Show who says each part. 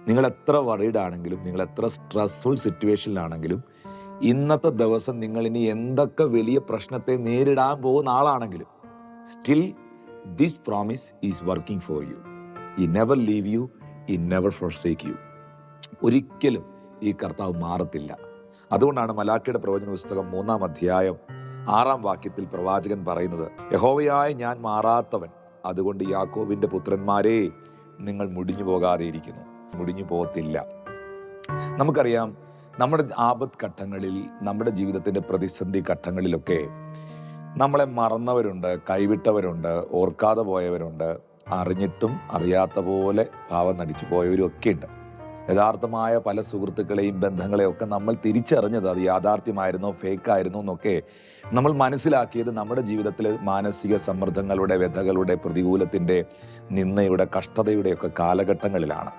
Speaker 1: നിങ്ങൾ എത്ര വറീഡ് ആണെങ്കിലും, നിങ്ങൾ എത്ര സ്ട്രെസ്ഫുൾ സിറ്റുവേഷനിലാണെങ്കിലും, ഇന്നത്തെ ദിവസം നിങ്ങൾ ഇനി എന്തൊക്കെ വലിയ പ്രശ്നത്തെ നേരിടാൻ പോകുന്ന ആളാണെങ്കിലും, still this promise is working for you. ഈ നെവർ ലീവ് യു, ഈ നെവർ ഫോർസേക്ക് യു. ഒരിക്കലും ഈ കർത്താവ് മാറത്തില്ല. അതുകൊണ്ടാണ് മലാക്കിയുടെ പ്രവചന പുസ്തകം 3-ാം അധ്യായം 6-ാം വാക്യത്തിൽ പ്രവാചകൻ പറയുന്നത്, യഹോവയായ ഞാൻ മാറാത്തവൻ, അതുകൊണ്ട് യാക്കോബിന്റെ പുത്രന്മാരെ നിങ്ങൾ മുടിഞ്ഞു പോകാതെ ഇരിക്കുന്നു. മുടിഞ്ഞു പോകത്തില്ല. നമുക്കറിയാം, നമ്മുടെ ആപത്ത് ഘട്ടങ്ങളിൽ, നമ്മുടെ ജീവിതത്തിൻ്റെ പ്രതിസന്ധി ഘട്ടങ്ങളിലൊക്കെ നമ്മളെ മറന്നവരുണ്ട്, കൈവിട്ടവരുണ്ട്, ഓർക്കാതെ പോയവരുണ്ട്, അറിഞ്ഞിട്ടും അറിയാത്ത പോലെ ഭാവം നടിച്ചു പോയവരും ഒക്കെ ഉണ്ട്. യഥാർത്ഥമായ പല സുഹൃത്തുക്കളെയും ബന്ധങ്ങളെയും ഒക്കെ നമ്മൾ തിരിച്ചറിഞ്ഞത് അത് യാഥാർത്ഥ്യമായിരുന്നോ ഫേക്കായിരുന്നോ എന്നൊക്കെ നമ്മൾ മനസ്സിലാക്കിയത് നമ്മുടെ ജീവിതത്തിലെ മാനസിക സമ്മർദ്ദങ്ങളുടെ, വ്യഥകളുടെ, പ്രതികൂലത്തിൻ്റെ, നിന്ദയുടെ, കഷ്ടതയുടെയൊക്കെ കാലഘട്ടങ്ങളിലാണ്.